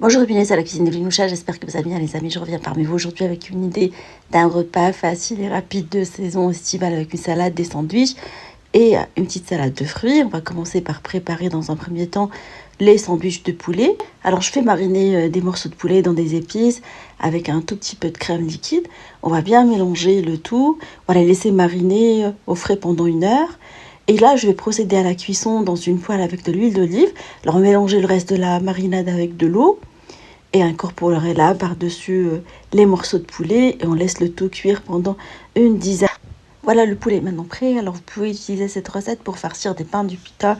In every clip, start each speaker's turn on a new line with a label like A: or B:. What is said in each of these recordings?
A: Bonjour et bienvenue à la cuisine de Linoucha, j'espère que vous allez bien les amis. Je reviens parmi vous aujourd'hui avec une idée d'un repas facile et rapide de saison estivale avec une salade, des sandwichs et une petite salade de fruits. On va commencer par préparer dans un premier temps les sandwichs de poulet. Alors je fais mariner des morceaux de poulet dans des épices avec un tout petit peu de crème liquide. On va bien mélanger le tout, on va les laisser mariner au frais pendant 1 heure. Et là, je vais procéder à la cuisson dans une poêle avec de l'huile d'olive. Alors mélanger le reste de la marinade avec de l'eau et incorporer là par-dessus les morceaux de poulet et on laisse le tout cuire pendant une dizaine. Voilà, le poulet est maintenant prêt. Alors vous pouvez utiliser cette recette pour farcir des pains du pita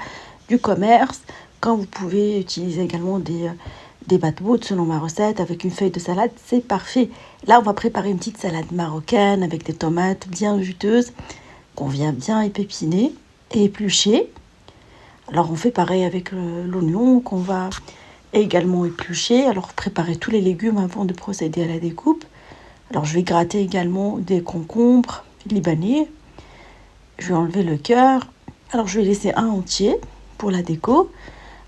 A: du commerce, quand vous pouvez utiliser également des batboutes selon ma recette avec une feuille de salade, c'est parfait. Là, on va préparer une petite salade marocaine avec des tomates bien juteuses qu'on vient bien épépiner et éplucher. Alors on fait pareil avec l'oignon qu'on va également éplucher. Alors préparer tous les légumes avant de procéder à la découpe. Alors je vais gratter également des concombres libanais. Je vais enlever le cœur. Alors je vais laisser un entier pour la déco.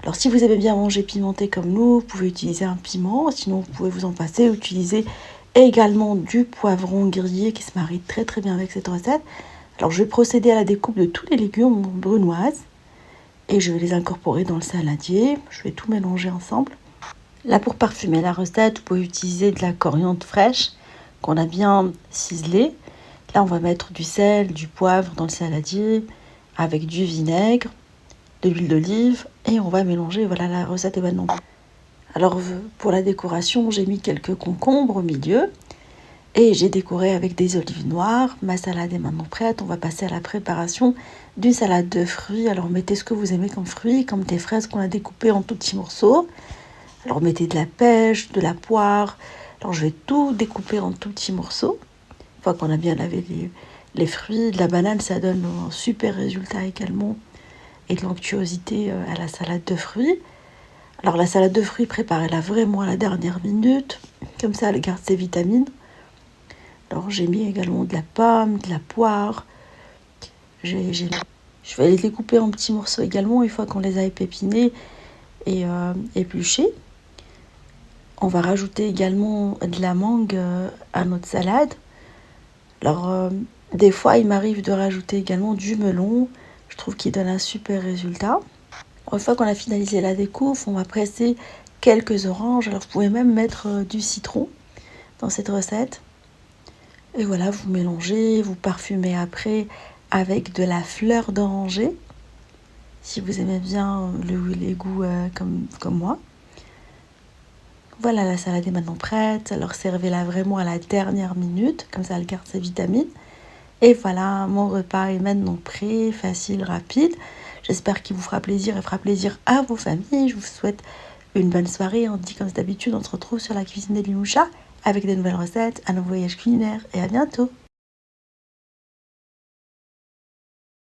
A: Alors si vous aimez bien manger pimenté comme nous, vous pouvez utiliser un piment. Sinon vous pouvez vous en passer. Utiliser également du poivron grillé qui se marie très très bien avec cette recette. Alors je vais procéder à la découpe de tous les légumes brunoises. Et je vais les incorporer dans le saladier. Je vais tout mélanger ensemble. Là, pour parfumer la recette, vous pouvez utiliser de la coriandre fraîche qu'on a bien ciselée. Là, on va mettre du sel, du poivre dans le saladier avec du vinaigre, de l'huile d'olive et on va mélanger. Voilà, la recette est maintenant prête. Alors, pour la décoration, j'ai mis quelques concombres au milieu et j'ai décoré avec des olives noires. Ma salade est maintenant prête. On va passer à la préparation d'une salade de fruits. Alors mettez ce que vous aimez comme fruits, comme des fraises qu'on a découpées en tout petits morceaux. Alors mettez de la pêche, de la poire. Alors je vais tout découper en tout petits morceaux. Une fois qu'on a bien lavé les fruits, de la banane, ça donne un super résultat également. Et de l'onctuosité à la salade de fruits. Alors la salade de fruits, préparez-la vraiment à la dernière minute. Comme ça, elle garde ses vitamines. Alors j'ai mis également de la pomme, de la poire. Je vais les découper en petits morceaux également une fois qu'on les a épépinés et épluchés. On va rajouter également de la mangue à notre salade. Alors des fois il m'arrive de rajouter également du melon. Je trouve qu'il donne un super résultat. Une fois qu'on a finalisé la découpe, on va presser quelques oranges. Alors vous pouvez même mettre du citron dans cette recette. Et voilà, vous mélangez, vous parfumez après avec de la fleur d'oranger. Si vous aimez bien les goûts comme moi. Voilà, la salade est maintenant prête. Alors servez-la vraiment à la dernière minute. Comme ça, elle garde ses vitamines. Et voilà, mon repas est maintenant prêt, facile, rapide. J'espère qu'il vous fera plaisir et fera plaisir à vos familles. Je vous souhaite une bonne soirée. On dit comme d'habitude, on se retrouve sur la cuisine des Linoucha avec des nouvelles recettes, un nouveau voyage culinaire et à bientôt.